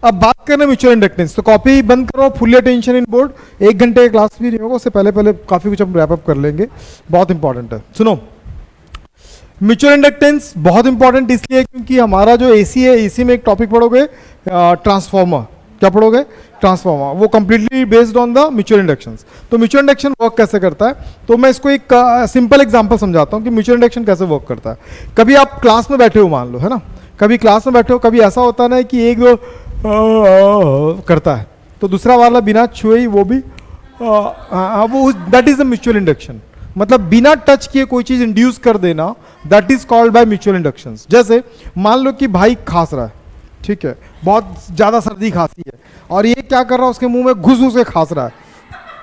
अब बात करें म्यूचुअल इंडक्टेंस, तो कॉपी बंद करो, फुल अटेंशन इन बोर्ड। 1 घंटे का क्लास भी नहीं होगा, उससे पहले पहले काफी कुछ हम रैप अप कर लेंगे, बहुत इंपॉर्टेंट है। सुनो, म्यूचुअल इंडक्टेंस बहुत इंपॉर्टेंट इसलिए क्योंकि हमारा जो एसी है, एसी में एक टॉपिक पढ़ोगे ट्रांसफॉर्मर। क्या पढ़ोगे? ट्रांसफॉर्मर। वो completely based on the mutual inductions. तो म्यूचुअल इंडक्शन वर्क कैसे करता है, तो मैं इसको एक सिंपल एग्जांपल समझाता हूँ कि म्यूचुअल इंडक्शन कैसे वर्क करता है। कभी आप क्लास में बैठे हो, मान लो, है ना, कभी क्लास में बैठे हो, कभी ऐसा होता है ना कि एक दो करता है, तो दूसरा वाला बिना छुए ही वो भी वो, that is the mutual induction. मतलब बिना टच किए कोई चीज इंड्यूस कर देना, that is called by mutual induction. जैसे मान लो कि भाई खांस रहा है, ठीक है, बहुत ज्यादा सर्दी खांसी है, और ये क्या कर रहा है, उसके मुंह में घुस घुस के खांस रहा है,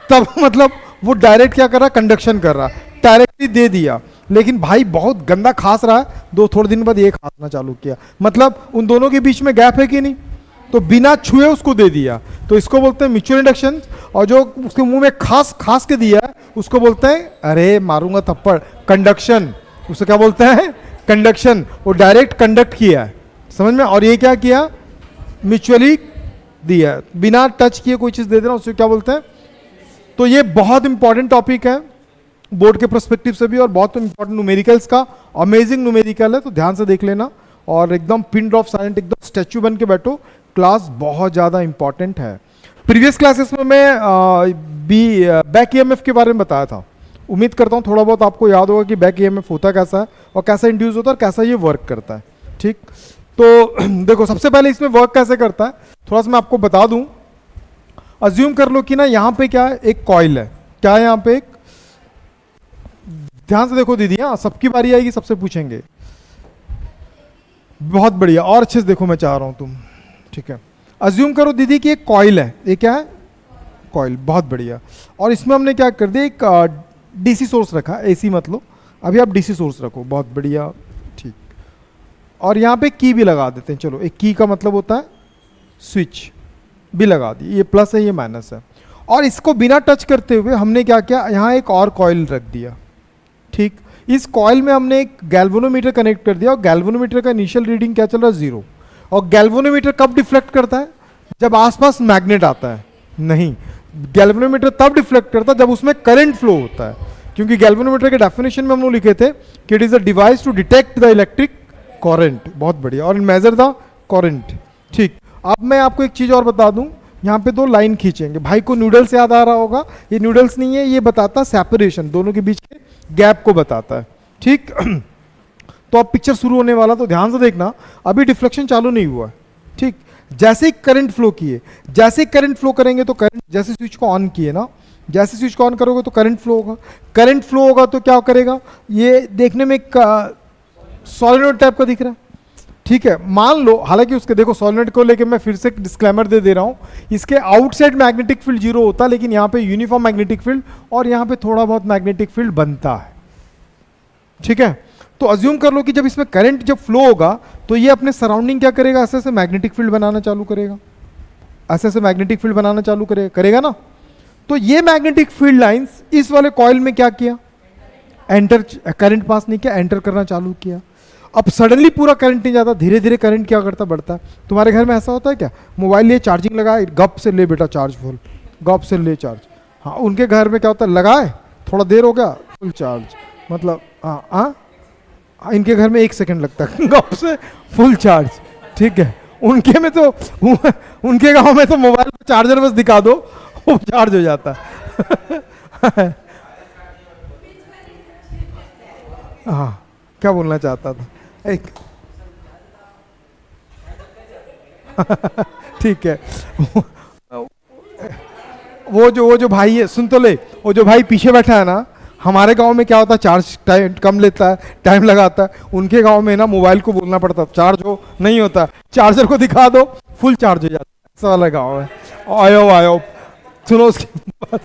तब मतलब वो डायरेक्ट क्या कर रहा है, कंडक्शन कर रहा है, डायरेक्टली दे दिया। लेकिन भाई बहुत गंदा खांस रहा है, थोड़े दिन बाद ये खांसना चालू किया, मतलब उन दोनों के बीच में गैप है कि नहीं, तो बिना छुए उसको दे दिया, तो इसको बोलते हैं म्यूचुअल इंडक्शन। और जो उसके मुंह में खास खास के दिया है उसको बोलते हैं, अरे मारूंगा थप्पड़, कंडक्शन। उसे क्या बोलते हैं? कंडक्शन। वो डायरेक्ट कंडक्ट किया है, समझ में? और ये क्या किया? म्यूचुअली दिया है, बिना टच किए कोई चीज दे देना, उसे क्या बोलते हैं? तो ये बहुत इंपॉर्टेंट टॉपिक है बोर्ड के पर्सपेक्टिव से भी, और बहुत इंपॉर्टेंट न्यूमेरिकल्स का, अमेजिंग न्यूमेरिकल है, तो ध्यान से देख लेना और एकदम पिन ड्रॉप साइलेंट, एकदम स्टैच्यू बन के बैठो, क्लास बहुत ज़्यादा इंपॉर्टेंट है। प्रीवियस क्लासेस में मैं बैक ईएमएफ के बारे में बताया था, उम्मीद करता हूँ थोड़ा बहुत आपको याद होगा कि बैक ईएमएफ होता कैसा है और कैसा इंड्यूस होता है और कैसा ये वर्क करता है। ठीक, तो देखो सबसे पहले इसमें वर्क कैसे करता है थोड़ा सा मैं आपको बता दूं। अज्यूम कर लो कि ना यहाँ पे क्या है, एक कॉइल है। क्या है यहाँ पे? एक, ध्यान से देखो दीदी, हाँ सबकी बारी आएगी, सबसे पूछेंगे। बहुत बढ़िया, और अच्छे से देखो, मैं चाह रहा हूं तुम, ठीक है। अज्यूम करो दीदी कि एक कॉइल है, ये क्या है? कॉइल। बहुत बढ़िया। और इसमें हमने क्या कर दिया, एक डीसी सोर्स रखा, एसी मत लो, अभी आप डीसी सोर्स रखो। बहुत बढ़िया, ठीक। और यहाँ पे की भी लगा देते हैं, चलो, एक की का मतलब होता है स्विच, भी लगा दी, ये प्लस है ये माइनस है। और इसको बिना टच करते हुए हमने क्या किया, यहाँ एक और कॉइल रख दिया। ठीक, इस कॉइल में हमने एक गैल्वेनोमीटर कनेक्ट कर दिया, और गैल्वेनोमीटर का इनिशियल रीडिंग क्या चल रहा है? 0। और गैल्वेनोमीटर कब डिफ्लेक्ट करता है? जब आसपास मैग्नेट आता है। नहीं, गैल्वेनोमीटर तब डिफ्लेक्ट करता है जब उसमें करंट फ्लो होता है, क्योंकि गैल्वेनोमीटर के डेफिनेशन में हम लोग लिखे थे कि it is a device to detect the electric current. बहुत बढ़िया, और मेजर द करंट। ठीक, अब मैं आपको एक चीज और बता दूं, यहाँ पे 2 लाइन खींचेंगे। भाई को नूडल्स याद आ रहा होगा, ये नूडल्स नहीं है, ये बताता सेपरेशन, दोनों के बीच के गैप को बताता है। ठीक तो अब पिक्चर शुरू होने वाला, तो ध्यान से देखना, अभी डिफ्लेक्शन चालू नहीं हुआ। ठीक, जैसे ही करंट फ्लो किए, जैसे करंट फ्लो करेंगे तो करंट, जैसे स्विच को ऑन किए ना, जैसे स्विच को ऑन करोगे तो करंट फ्लो होगा। करंट फ्लो होगा तो क्या करेगा, ये देखने में सॉलिनॉइड टाइप का दिख रहा है। ठीक है, मान लो, हालांकि उसके देखो सॉलिनॉइड को लेके मैं फिर से डिस्क्लेमर दे रहा हूं, इसके आउटसाइड मैग्नेटिक फील्ड 0 होता है, लेकिन यहां पे यूनिफॉर्म मैग्नेटिक फील्ड, और यहां पे थोड़ा बहुत मैग्नेटिक फील्ड बनता है। ठीक है, तो अज्यूम कर लो कि जब इसमें करंट जब फ्लो होगा तो ये अपने सराउंडिंग क्या करेगा, ऐसे ऐसे मैग्नेटिक फील्ड बनाना चालू करेगा, ऐसे ऐसे मैग्नेटिक फील्ड बनाना चालू करेगा ना। तो ये मैग्नेटिक फील्ड लाइंस इस वाले कॉइल में क्या किया, एंटर, करंट पास नहीं किया, एंटर करना चालू किया। अब सडनली पूरा करंट नहीं जाता, धीरे धीरे करंट क्या करता, बढ़ता है। तुम्हारे घर में ऐसा होता है क्या, मोबाइल लिए चार्जिंग लगाए, गप से ले बेटा चार्ज फुल, गप से ले चार्ज। हाँ, उनके घर में क्या होता है, लगाए, थोड़ा देर हो गया, फुल चार्ज, मतलब हाँ, इनके घर में 1 सेकंड लगता है, गप से फुल चार्ज। ठीक है, उनके में तो उनके गांव में तो मोबाइल में चार्जर बस दिखा दो, वो चार्ज हो जाता है। हाँ, क्या बोलना चाहता था एक ठीक है, वो जो भाई है, सुन तो ले, वो जो भाई पीछे बैठा है ना, हमारे गांव में क्या होता है, चार्ज टाइम कम लेता है, टाइम लगाता है। उनके गांव में ना मोबाइल को बोलना पड़ता है चार्ज हो, नहीं होता, चार्जर को दिखा दो, फुल चार्ज हो जाता है। ऐसा वाला गाँव है। आयो सुनो उसकी बात।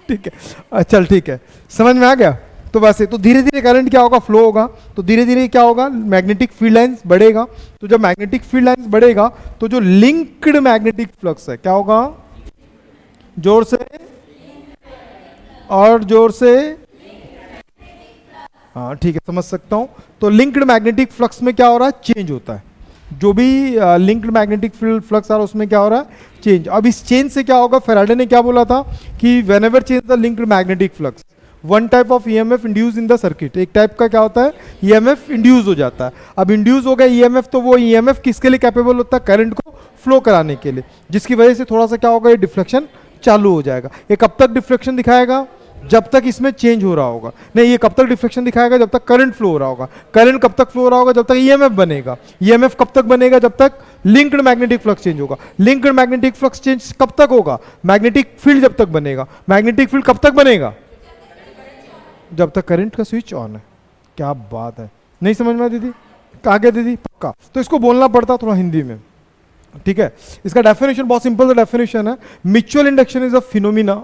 ठीक है, चल ठीक है, समझ में आ गया। तो वैसे तो धीरे धीरे करंट क्या होगा, फ्लो होगा, तो धीरे धीरे क्या होगा, मैग्नेटिक फील्ड लाइंस बढ़ेगा। तो जब मैग्नेटिक फील्ड लाइंस बढ़ेगा तो जो लिंक्ड मैग्नेटिक फ्लक्स है क्या होगा, जोर से और जोर से, हाँ ठीक है, समझ सकता हूं। तो लिंक्ड मैग्नेटिक फ्लक्स में क्या हो रहा है, चेंज होता है। जो भी लिंक्ड मैग्नेटिक फील्ड फ्लक्स आ रहा है उसमें क्या हो रहा है, चेंज। अब इस चेंज से क्या होगा, फैराडे ने क्या बोला था कि when ever change the linked magnetic flux one type of EMF induce in the circuit, एक टाइप का क्या होता है, ईएमएफ इंड्यूस हो जाता है। अब इंड्यूस हो गया ईएमएफ, तो वो ईएमएफ किसके लिए कैपेबल होता है, करंट को फ्लो कराने के लिए, जिसकी वजह से थोड़ा सा क्या होगा, ये डिफ्लेक्शन चालू हो जाएगा। ये कब तक डिफ्लेक्शन दिखाएगा, जब तक इसमें चेंज हो रहा होगा। नहीं, ये कब तक डिफ्लेक्शन दिखाएगा, जब तक करंट फ्लो हो रहा होगा। करंट कब तक फ्लो हो रहा होगा, जब तक ईएमएफ बनेगा। ईएमएफ कब तक बनेगा, जब तक लिंक्ड मैग्नेटिक फ्लक्स चेंज होगा। लिंक्ड मैग्नेटिक फ्लक्स चेंज कब तक होगा, मैग्नेटिक फील्ड जब तक बनेगा। मैग्नेटिक फील्ड कब तक बनेगा, जब तक करंट का स्विच ऑन है। क्या बात है, नहीं समझ में दीदी, कहा गया दीदी, पक्का। तो इसको बोलना पड़ता थोड़ा हिंदी में, ठीक है। इसका डेफिनेशन बहुत सिंपल डेफिनेशन है, mutual induction is a phenomena,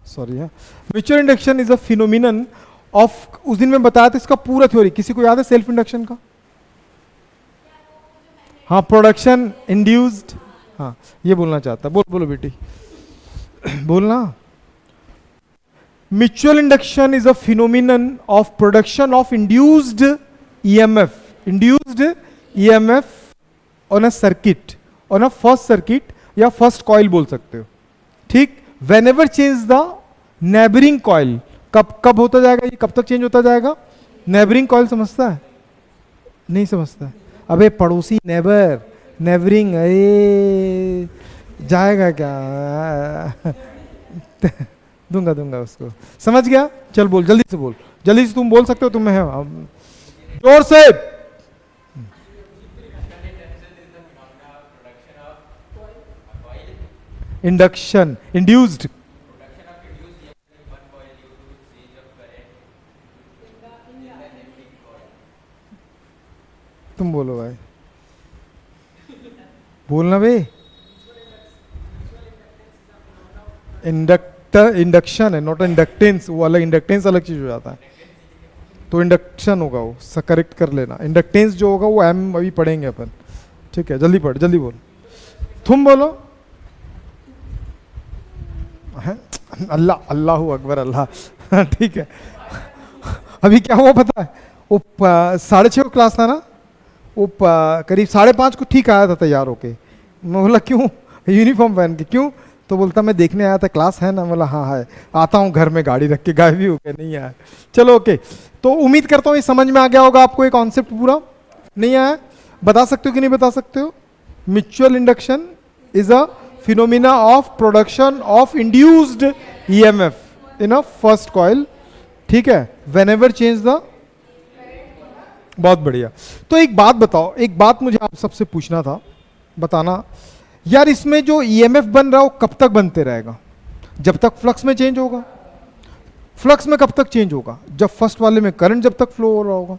sorry है, mutual induction is a phenomenon of, उस दिन में बताया था इसका पूरा थ्योरी, किसी को याद है सेल्फ इंडक्शन का, हाँ, प्रोडक्शन इंड्यूस्ड, हाँ ये बोलना चाहता, बोलो बेटी बोलना। Mutual induction is a phenomenon of production of induced EMF on a circuit, on a first circuit या फर्स्ट कॉइल बोल सकते हो, ठीक। When ever change the neighbouring coil, कब होता जाएगा ये, कब तक चेंज होता जाएगा, नेबरिंग कॉइल समझता है, नहीं समझता है, अबे पड़ोसी, नेबरिंग जाएगा क्या दूंगा उसको, समझ गया। चल बोल, जल्दी से तुम बोल सकते हो, तुम्हें है जोर से। इंडक्शन इंड्यूस्ड, तुम बोलो भाई, बोलना भाई। इंडक्शन है, नॉट इंडक्टेंस, वो अलग, इंडक्टेंस अलग चीज हो जाता है, तो इंडक्शन होगा वो, करेक्ट कर लेना। इंडक्टेंस जो होगा वो एम अभी पढ़ेंगे अपन, ठीक है। जल्दी पढ़, जल्दी बोल, तुम बोलो। अल्लाह अकबर, अल्लाह ठीक है। अभी क्या हुआ पता है, वो 6:30 क्लास था ना, वो करीब 5:30 को ठीक आया था तैयार होके। मैं बोला क्यों, यूनिफॉर्म पहन के, क्यों, तो बोलता मैं देखने आया था, क्लास है ना। बोला हाँ है, आता हूँ घर में गाड़ी रख के, गायब भी हो गया, नहीं आया। चलो ओके, तो उम्मीद करता हूँ ये समझ में आ गया होगा आपको, ये कॉन्सेप्ट पूरा। नहीं आया, बता सकते हो कि नहीं बता सकते हो। Mutual induction is a phenomena of production of induced EMF in a first coil, ठीक है, वेन एवर चेंज द, बहुत बढ़िया। तो एक बात बताओ, एक बात मुझे आप सबसे पूछना था, बताना यार, इसमें जो ईएमएफ बन रहा है वो कब तक बनते रहेगा, जब तक फ्लक्स में चेंज होगा। फ्लक्स में कब तक चेंज होगा, जब फर्स्ट वाले में करंट जब तक फ्लो हो रहा होगा।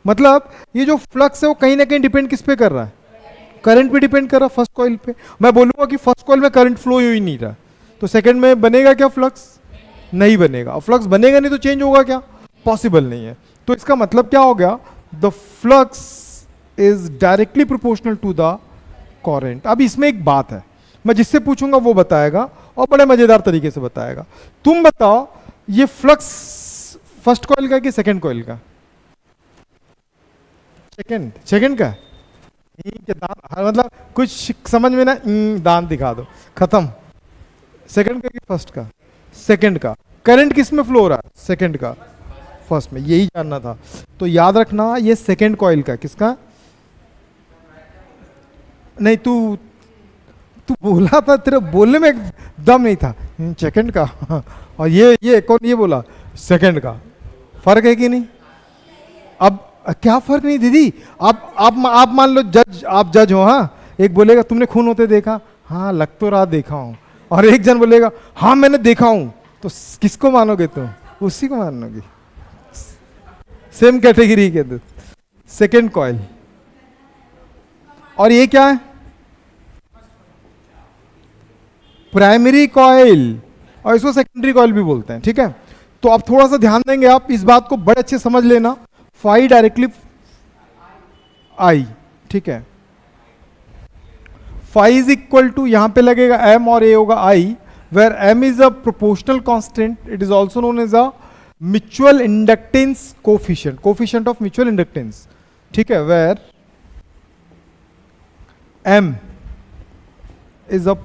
मतलब ये जो फ्लक्स है वो कहीं ना कहीं डिपेंड किस पे कर रहा है, करंट पे डिपेंड कर रहा है, फर्स्ट कॉइल पे। मैं बोलूंगा कि फर्स्ट कॉइल में करंट फ्लो ही नहीं रहा, तो सेकंड में बनेगा क्या फ्लक्स, नहीं बनेगा। और फ्लक्स बनेगा नहीं तो चेंज होगा क्या, पॉसिबल नहीं है। तो इसका मतलब क्या हो गया, the flux is directly proportional to the current. अब इसमें एक बात है, मैं जिससे पूछूंगा वो बताएगा और बड़े मजेदार तरीके से बताएगा। तुम बताओ ये फ्लक्स फर्स्ट कॉइल का कि सेकंड कॉइल का, सेकंड का, मतलब कुछ समझ में ना, दांत दिखा दो, खत्म। सेकंड का कि फर्स्ट का, सेकंड का। करंट किस में फ्लो हो रहा है, सेकंड का, फर्स्ट में, यही जानना था। तो याद रखना ये सेकंड कॉइल का, किसका, नहीं तू बोला था, तेरे बोलने में दम नहीं था, सेकंड का। और ये कौन ये बोला, सेकंड का। फर्क है कि नहीं। अब क्या फर्क नहीं दीदी, आप मान लो जज, आप जज हो, हाँ, एक बोलेगा तुमने खून होते देखा, हाँ लग तो रहा देखा हूं, और एक जन बोलेगा हाँ मैंने देखा हूं, तो किसको मानोगे तुम, उसी को मानोगे। सेम कैटेगरी के दो, सेकंड कॉइल। और ये क्या है, प्राइमरी कॉइल, और इसको सेकेंडरी कॉइल भी बोलते हैं, ठीक है। तो अब थोड़ा सा ध्यान देंगे आप, इस बात को बड़े अच्छे समझ लेना। फाई डायरेक्टली आई, ठीक है, फाई इज इक्वल टू, यहां पे लगेगा एम और ए होगा I, where M is a proportional constant, it is also known as a mutual inductance coefficient, coefficient of mutual inductance, ठीक है, where m is a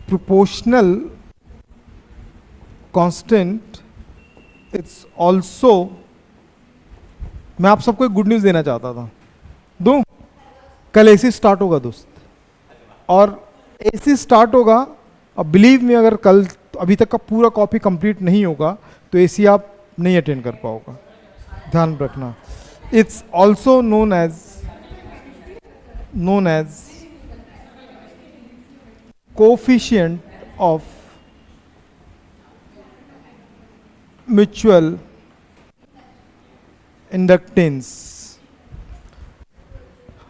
proportional constant, it's also, मैं आप सबको एक गुड न्यूज देना चाहता था, दूं? कल एसी स्टार्ट होगा दोस्त, और एसी स्टार्ट होगा, अब बिलीव मी, अगर कल अभी तक का पूरा कॉपी कंप्लीट नहीं होगा तो एसी आप नहीं अटेंड कर पाओगा, ध्यान रखना. It's also known as coefficient of mutual inductance.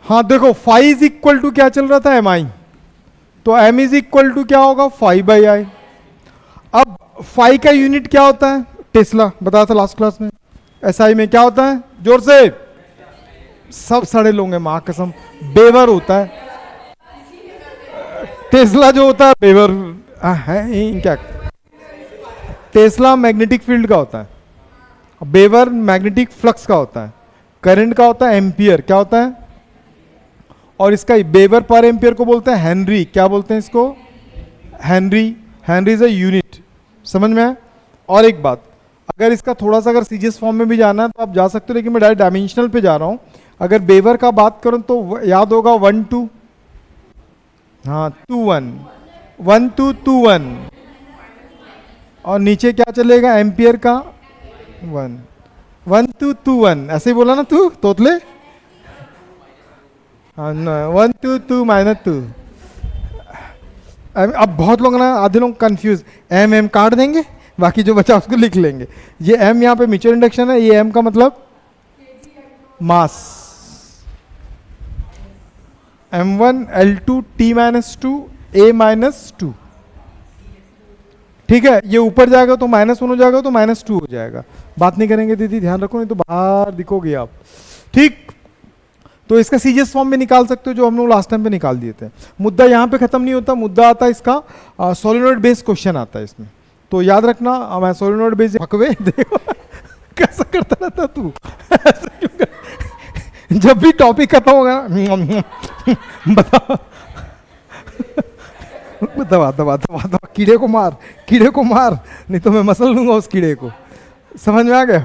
हाँ देखो, फाई इज इक्वल टू क्या चल रहा था, एम आई, तो एम इज इक्वल टू क्या होगा, फाई बाई आई. अब फाई का यूनिट क्या होता है, टेस्ला, बताया था लास्ट क्लास में. एसआई में क्या होता है, जोर से, सब सड़े लोगे मां कसम, बेवर होता है. टेस्ला जो होता है बेवर है क्या, टेस्ला मैग्नेटिक फील्ड का होता है, बेवर मैग्नेटिक फ्लक्स का होता है, करंट का होता है एम्पियर, क्या होता है, और इसका बेवर पर एम्पियर को बोलते हैं हेनरी. क्या बोलते हैं इसको, Henry. Henry is a unit, समझ में है. और एक बात, अगर इसका थोड़ा सा अगर सीजीएस फॉर्म में भी जाना है तो आप जा सकते हो, लेकिन मैं डायरेक्ट डायमेंशनल पे जा रहा हूं. अगर बेवर का बात करूं तो याद होगा 1 2, हाँ 2 1, 1 2 2 1, और नीचे क्या चलेगा, एम्पियर का 1 1 2 2 1, ऐसे ही बोला ना तू तोतले. हाँ 1 2 2 माइनस 2. अब बहुत लोग ना, आधे लोग कंफ्यूज, एम काट देंगे, बाकी जो बचा उसको लिख लेंगे. ये एम यहाँ पे म्यूचुअल इंडक्शन है, ये एम का मतलब मास, m1 L2 T minus 2 A minus 2. ठीक है, ये ऊपर जाएगा तो -1 हो जाएगा, तो -2 हो जाएगा. बात नहीं करेंगे दीदी, ध्यान रखो, नहीं तो बाहर दिखोगे आप. ठीक, तो इसका सीजीएस फॉर्म में निकाल सकते हो, जो हम लोग लास्ट टाइम पे निकाल दिए थे. मुद्दा यहाँ पे खत्म नहीं होता, मुद्दा आता है इसका, सोलेनॉइड बेस्ड क्वेश्चन आता है इसमें. तो याद रखना, मैं सोलेनॉइड बेस्ड हकवे देखो कैसा करता रहता तू जब भी टॉपिक खत्म होगा दबा दबा दबा दबा, कीड़े को मार, कीड़े को मार, नहीं तो मैं मसल लूंगा उस कीड़े को. समझ में आ गया.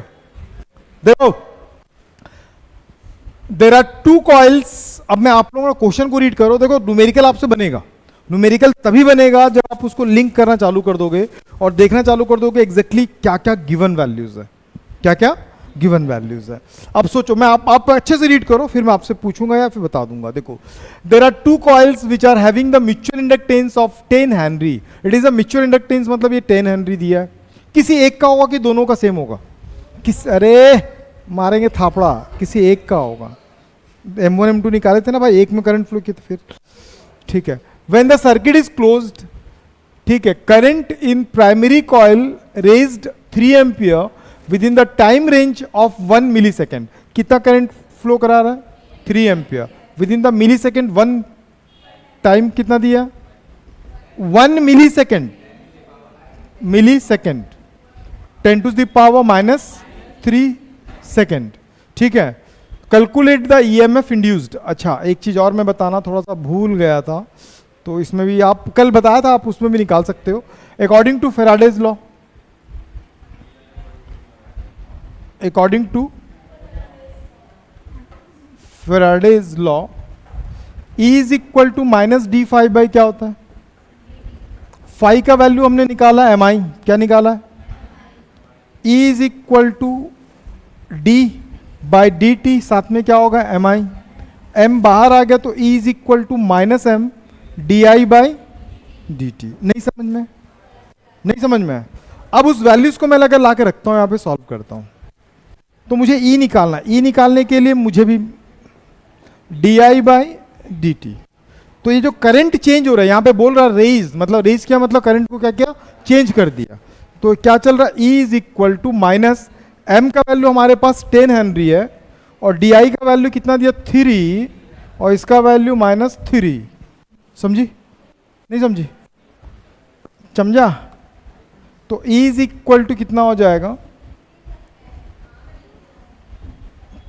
देखो, देर आर 2 कॉइल्स. अब मैं आप लोगों को क्वेश्चन को रीड करो. देखो, न्यूमेरिकल आपसे बनेगा. न्यूमेरिकल तभी बनेगा जब आप उसको लिंक करना चालू कर दोगे और देखना चालू कर दोगे एग्जैक्टली क्या क्या गिवन वैल्यूज है, क्या क्या गिवन वैल्यूज है. अब सोचो, मैं आप अच्छे से रीड करो, फिर मैं आपसे पूछूंगा या फिर बता दूंगा. देखो, there are 2 coils which are having the mutual inductance of 10 henry. It is a mutual inductance, मतलब ये 10 हेनरी दिया है. किसी एक का होगा कि दोनों का सेम होगा, अरे मारेंगे थापड़ा, किसी एक का होगा. M1 M2 निकाले थे ना भाई, एक में करंट फ्लो किया, तो फिर ठीक है. When the circuit is closed, ठीक है, current in primary coil raised 3 ampere within the time range of 1 millisecond. कितना करंट फ्लो करा रहा है, 3 ampere within the millisecond. 1 time कितना दिया, 1 millisecond, millisecond 10 to the power -3 second. ठीक है, calculate the EMF induced. अच्छा, एक चीज और मैं बताना थोड़ा सा भूल गया था, तो इसमें भी आप कल बताया था, आप उसमें भी निकाल सकते हो. According to Faraday's law, according to Faraday's law, E is equal to -d∅ by क्या होता है, फाई का वैल्यू हमने निकाला एम आई, क्या निकाला है, E is equal to d by D T, साथ में क्या होगा एम आई. एम बाहर आ गया तो E is equal to -m di by D T. नहीं समझ में, नहीं समझ में. अब उस वैल्यूज को मैं लगा ला के रखता हूं, यहां पे सॉल्व करता हूं. तो मुझे E निकालना, E निकालने के लिए मुझे भी di बाई डी टी. तो ये जो करंट चेंज हो रहा है, यहां पे बोल रहा है रेज, मतलब रेज क्या मतलब करंट को क्या किया, चेंज कर दिया. तो क्या चल रहा है, E is equal to -m का वैल्यू हमारे पास 10 हेनरी है, और di का वैल्यू कितना दिया 3, और इसका वैल्यू -3. समझी नहीं समझी, समझा. तो E इज इक्वल टू कितना हो जाएगा,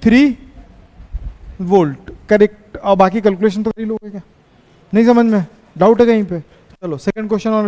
3 वोल्ट करेक्ट। और बाकी कैलकुलेशन तो कर ही लोगे क्या, नहीं समझ में डाउट है कहीं पे? चलो सेकंड क्वेश्चन ऑन